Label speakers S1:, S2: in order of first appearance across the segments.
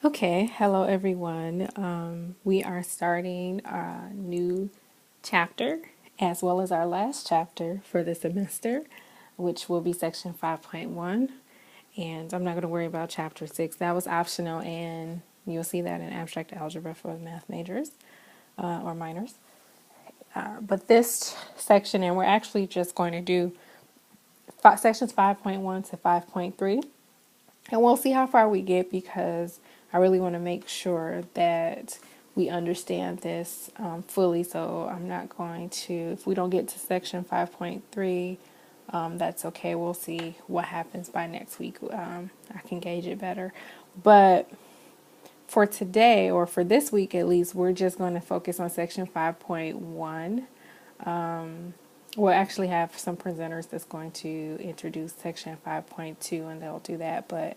S1: Okay, hello everyone. We are starting a new chapter as well as our last chapter for the semester, which will be section 5.1. And I'm not going to worry about chapter 6. That was optional, and you'll see that in abstract algebra for math majors or minors. But this section, and we're actually just going to do sections 5.1 to 5.3. And we'll see how far we get because I really want to make sure that we understand this fully. So I'm not going to, if we don't get to section 5.3, that's okay. We'll see what happens by next week. I can gauge it better. But for today, or for this week at least, we're just going to focus on section 5.1. We'll actually have some presenters that's going to introduce section 5.2 and they'll do that. But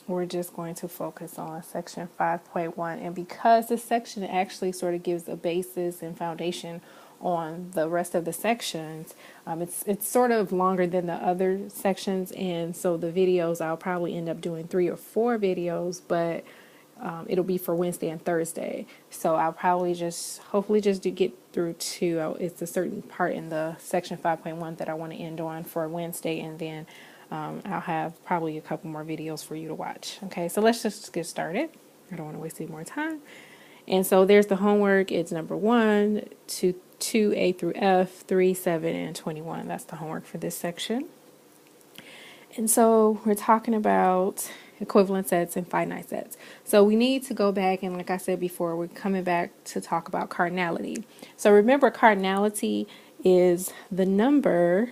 S1: we're just going to focus on section 5.1. And because this section actually sort of gives a basis and foundation on the rest of the sections, it's sort of longer than the other sections. And so the videos, I'll probably end up doing 3 or 4 videos, but it'll be for Wednesday and Thursday. So I'll probably hopefully just do get through 2. It's a certain part in the section 5.1 that I want to end on for Wednesday, and then I'll have probably a couple more videos for you to watch. Okay, so let's just get started. I don't want to waste any more time. And so there's the homework. It's number 1 to 2A through F, 3, 7, and 21. That's the homework for this section. And so we're talking about equivalent sets and finite sets. So we need to go back, and like I said before, we're coming back to talk about cardinality. So remember, cardinality is the number,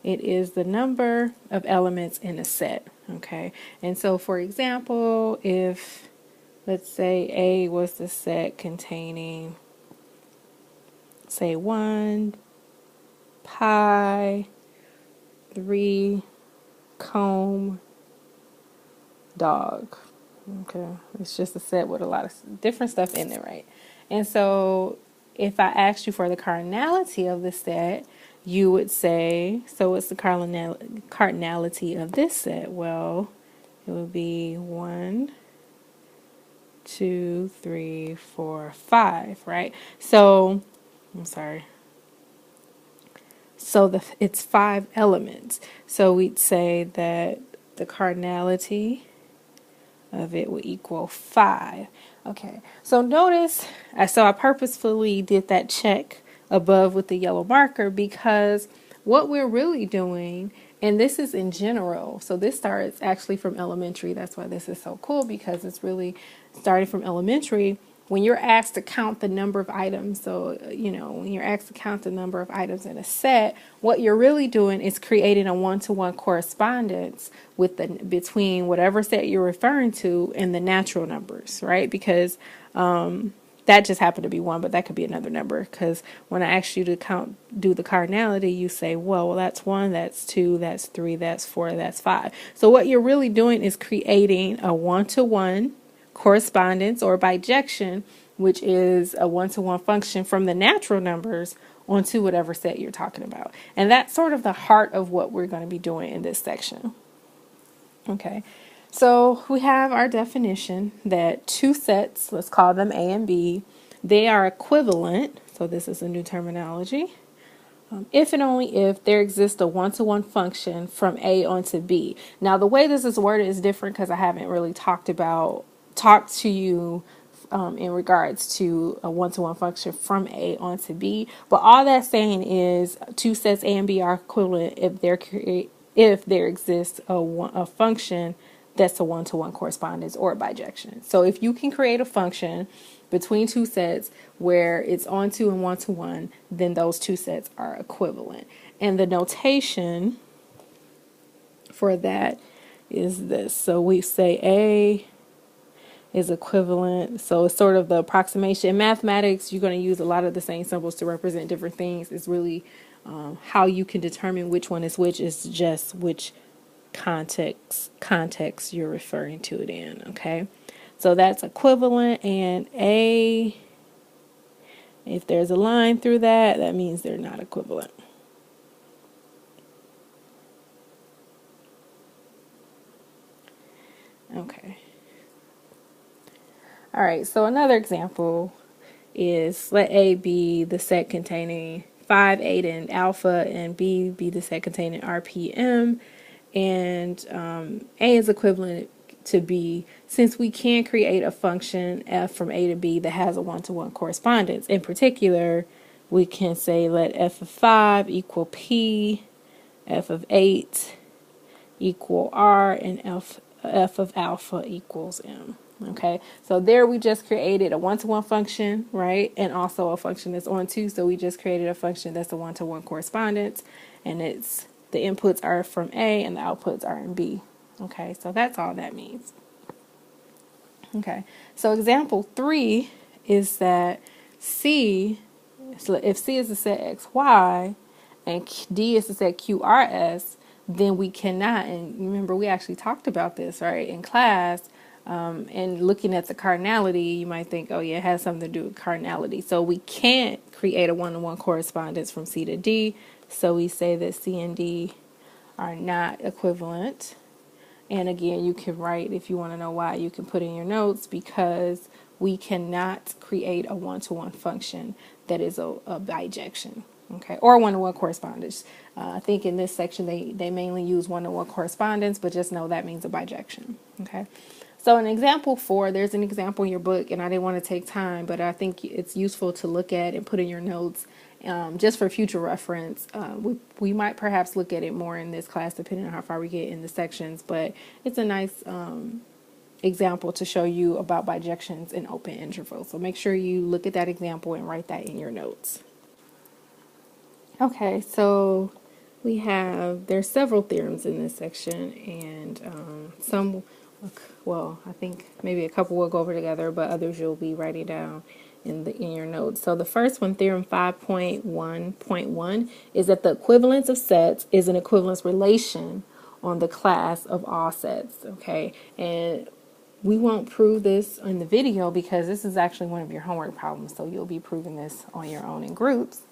S1: it is the number of elements in a set, okay? And so for example, if let's say A was the set containing, say, 1, pi, 3, comb, dog. Okay, it's just a set with a lot of different stuff in it, right? And so if I asked you for the cardinality of the set, you would say, so what's the cardinality of this set? Well, it would be 1, 2, 3, 4, 5, right? So, I'm sorry. So it's 5 elements. So we'd say that the cardinality of it would equal 5. Okay, so notice, so I purposefully did that check above with the yellow marker because what we're really doing, and this is in general, so this starts actually from elementary. That's why this is so cool, because it's really starting from elementary. When you're asked to count the number of items, so, when you're asked to count the number of items in a set, what you're really doing is creating a one-to-one correspondence between whatever set you're referring to and the natural numbers, right? Because that just happened to be 1, but that could be another number. Because when I ask you to do the cardinality, you say, well, that's 1, that's 2, that's 3, that's 4, that's 5. So what you're really doing is creating a one-to-one correspondence or bijection, which is a one-to-one function from the natural numbers onto whatever set you're talking about. And that's sort of the heart of what we're going to be doing in this section. Okay, so we have our definition that 2 sets, let's call them A and B, they are equivalent. So this is a new terminology. If and only if there exists a one-to-one function from A onto B. Now, the way this is worded is different because I haven't really talked to you in regards to a one-to-one function from A onto B. But all that's saying is 2 sets A and B are equivalent if there exists a function that's a one-to-one correspondence or a bijection. So if you can create a function between 2 sets where it's onto and one-to-one, then those 2 sets are equivalent. And the notation for that is this. So we say A is equivalent. So it's sort of the approximation. In mathematics, you're going to use a lot of the same symbols to represent different things. It's really how you can determine which one is which is just which context you're referring to it in. Okay, so that's equivalent, and A, if there's a line through that, that means they're not equivalent. Okay. All right, so another example is let A be the set containing 5, 8, and alpha, and B be the set containing RPM, and A is equivalent to B, since we can create a function f from A to B that has a one-to-one correspondence. In particular, we can say let f of 5 equal P, f of 8 equal R, and f of alpha equals M. Okay, so there we just created a one-to-one function, right? And also a function that's on two. So we just created a function that's a one-to-one correspondence, and it's the inputs are from A and the outputs are in B. Okay, so that's all that means. Okay, so example 3 is that C, so if C is the set XY and D is the set QRS, then we cannot, and remember we actually talked about this, right, in class, and looking at the cardinality, you might think, oh yeah, it has something to do with cardinality. So we can't create a one-to-one correspondence from C to D, so we say that C and D are not equivalent. And again, you can write, if you want to know why, you can put in your notes, because we cannot create a one-to-one function that is a bijection, okay, or one-to-one correspondence. I think in this section they mainly use one-to-one correspondence, but just know that means a bijection, okay. So in example 4, there's an example in your book, and I didn't want to take time, but I think it's useful to look at and put in your notes, just for future reference. We might perhaps look at it more in this class, depending on how far we get in the sections, but it's a nice example to show you about bijections in open intervals. So make sure you look at that example and write that in your notes. Okay, so there's several theorems in this section, and some, well, I think maybe a couple we'll go over together, but others you'll be writing down in your notes. So the first one, theorem 5.1.1, is that the equivalence of sets is an equivalence relation on the class of all sets, okay? And we won't prove this in the video because this is actually one of your homework problems, so you'll be proving this on your own in groups,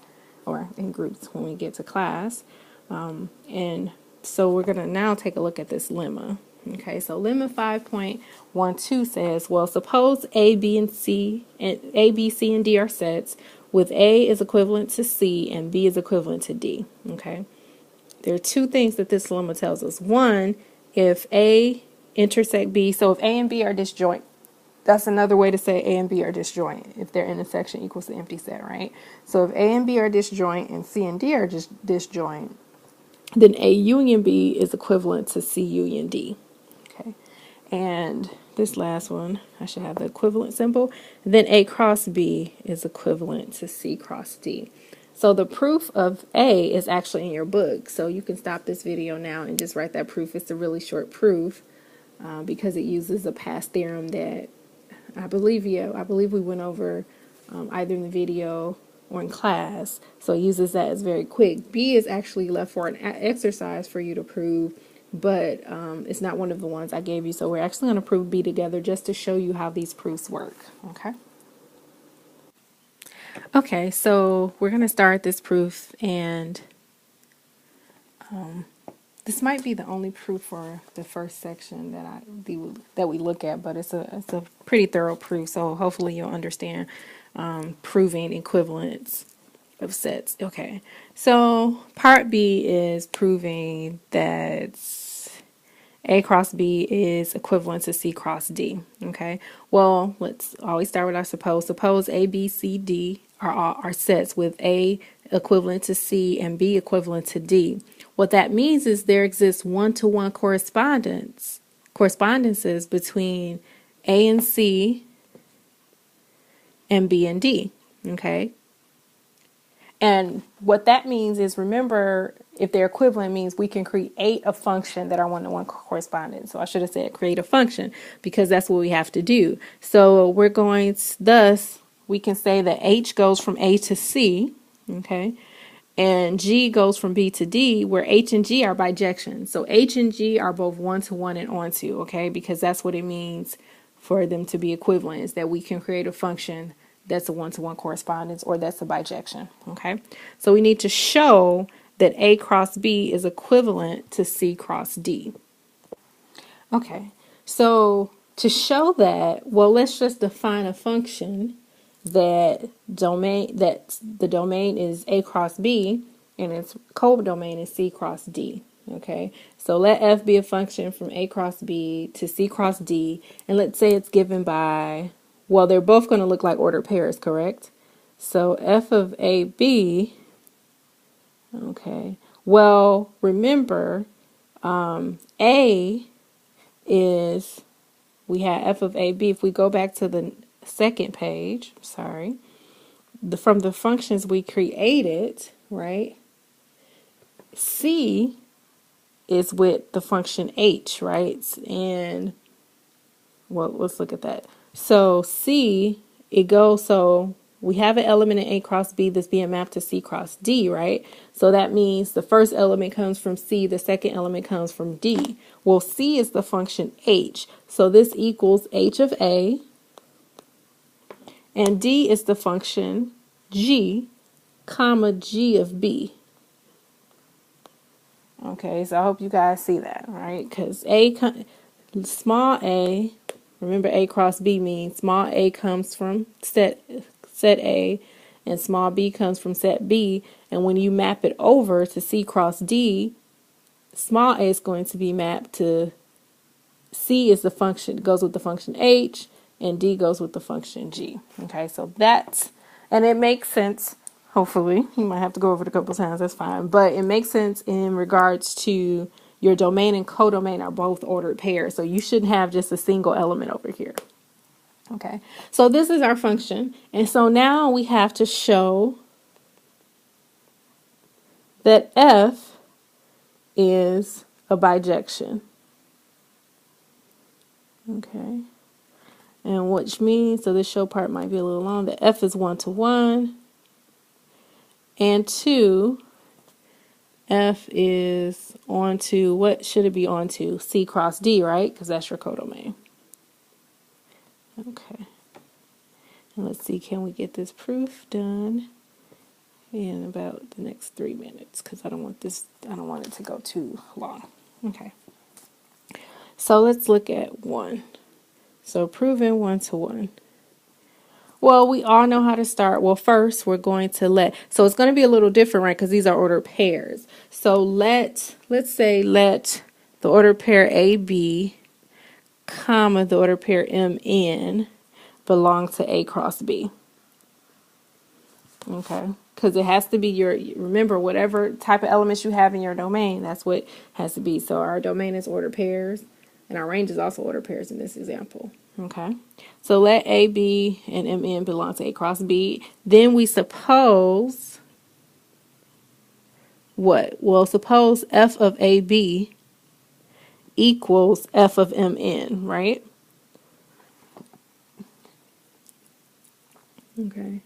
S1: or in groups when we get to class. And so we're going to now take a look at this lemma. Okay, so lemma 5.12 says, well, suppose A, B, C, and D are sets with A is equivalent to C and B is equivalent to D. Okay, there are two things that this lemma tells us. One, if A intersect B, so if A and B are disjoint, that's another way to say A and B are disjoint, if their intersection equals the empty set, right? So if A and B are disjoint and C and D are just disjoint, then A union B is equivalent to C union D. Okay, and this last one, I should have the equivalent symbol. Then A cross B is equivalent to C cross D. So the proof of A is actually in your book. So you can stop this video now and just write that proof. It's a really short proof because it uses a past theorem that I believe we went over either in the video or in class. So it uses that as very quick. B is actually left for an exercise for you to prove, but it's not one of the ones I gave you. So we're actually going to prove B together just to show you how these proofs work. Okay. Okay, so we're going to start this proof, and this might be the only proof for the first section that we look at, but it's a pretty thorough proof, so hopefully you'll understand proving equivalence of sets. Okay, so part B is proving that A cross B is equivalent to C cross D. Okay, well, let's always start with our suppose. Suppose A, B, C, D are sets with A equivalent to C and B equivalent to D. What that means is there exists one-to-one correspondences between A and C and B and D. Okay, and what that means is, remember, if they're equivalent, means we can create a function that are one-to-one correspondent. So I should have said create a function, because that's what we have to do. So we're going to, thus, we can say that H goes from A to C, okay, and G goes from B to D, where H and G are bijections. So H and G are both one-to-one and onto, okay, because that's what it means for them to be equivalent, is that we can create a function that's a one-to-one correspondence, or that's a bijection, okay? So we need to show that A cross B is equivalent to C cross D. Okay, So to show that, well, let's just define a function that the domain is A cross B and its codomain is C cross D. Okay, so let f be a function from A cross B to C cross D, and let's say it's given by, well, they're both going to look like ordered pairs, correct? So f of AB, okay, well, remember, A is, we had f of AB. If we go back to the second page, sorry, from the functions we created, right, C is with the function h, right? And, well, let's look at that. So C, it goes, so we have an element in A cross B that's being mapped to C cross D, right? So that means the first element comes from C, the second element comes from D. Well, C is the function h, so this equals h of A, and D is the function G, comma G of B. Okay, so I hope you guys see that, right? Because small a, remember A cross B means small a comes from set A, and small b comes from set B. And when you map it over to C cross D, small a is going to be mapped to C is the function, goes with the function h, and D goes with the function G. Okay, so that's, and it makes sense. Hopefully, you might have to go over it a couple times, that's fine. But it makes sense in regards to your domain and codomain are both ordered pairs. So you shouldn't have just a single element over here. Okay, so this is our function. And so now we have to show that f is a bijection. Okay, and which means, so this show part might be a little long, that f is 1-to-1. And 2, f is onto, what should it be onto? C cross D, right? Because that's your codomain. Okay. And let's see, can we get this proof done in about the next 3 minutes? Because I don't want it to go too long. Okay. So let's look at 1. So proving 1-to-1. Well, we all know how to start. Well, first we're going to so it's going to be a little different, right? Because these are ordered pairs. So let's say let the ordered pair AB, comma, the ordered pair MN belong to A cross B. Okay. Because it has to be remember, whatever type of elements you have in your domain, that's what has to be. So our domain is ordered pairs, and our range is also ordered pairs in this example. Okay, so let AB and MN belong to A cross B. Then we suppose what? Well, suppose f of AB equals f of MN, right? Okay.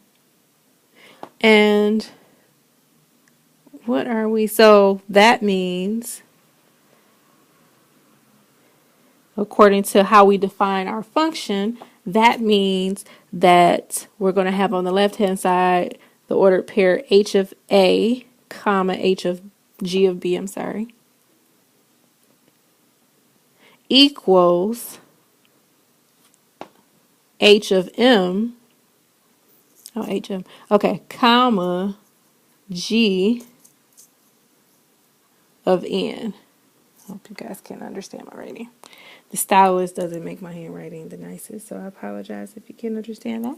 S1: And what are we? So that means, according to how we define our function, that means that we're going to have on the left-hand side the ordered pair h of A, comma, h of G of B, equals h of M, comma, G of N. I hope you guys can understand my writing. The stylus doesn't make my handwriting the nicest, so I apologize if you can understand that.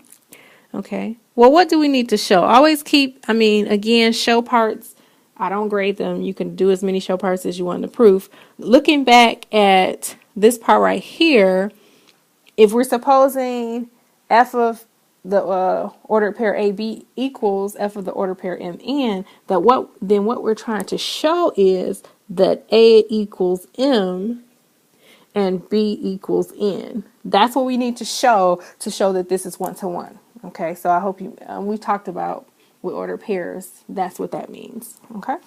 S1: Okay. Well, what do we need to show? Always again, show parts, I don't grade them. You can do as many show parts as you want in the proof. Looking back at this part right here, if we're supposing f of the ordered pair AB equals f of the ordered pair MN, what we're trying to show is that A equals M and B equals N. That's what we need to show that this is 1-to-1. Okay, so I hope we talked about with ordered pairs, that's what that means. Okay,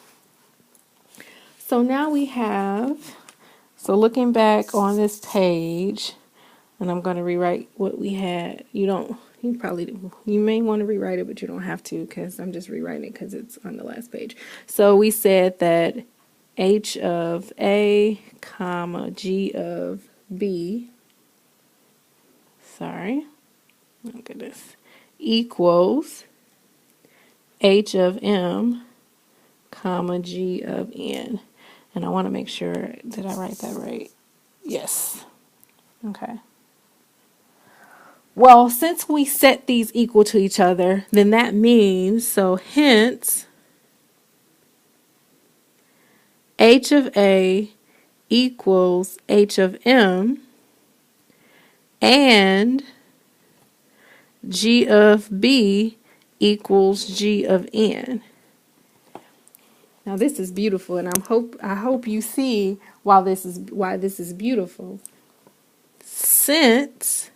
S1: so now so looking back on this page, and I'm going to rewrite what we had. You may want to rewrite it, but you don't have to, because I'm just rewriting it because it's on the last page. So we said that h of A, comma, G of B, sorry, look at this, equals H of M, comma, G of N. And I want to make sure, did I write that right? Yes. Okay. Well, since we set these equal to each other, then that means, so hence, H of A equals H of M, and G of B equals G of N. Now this is beautiful, and I hope you see why this is beautiful. Since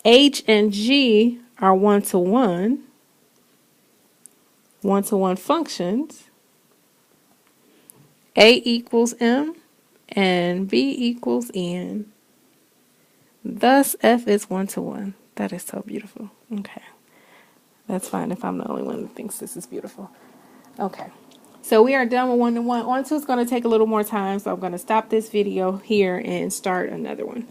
S1: H and G are one-to-one functions, A equals M and B equals N. Thus, F is one-to-one. That is so beautiful. Okay. That's fine if I'm the only one that thinks this is beautiful. Okay. So we are done with one-to-one. On-to is going to take a little more time, so I'm going to stop this video here and start another one.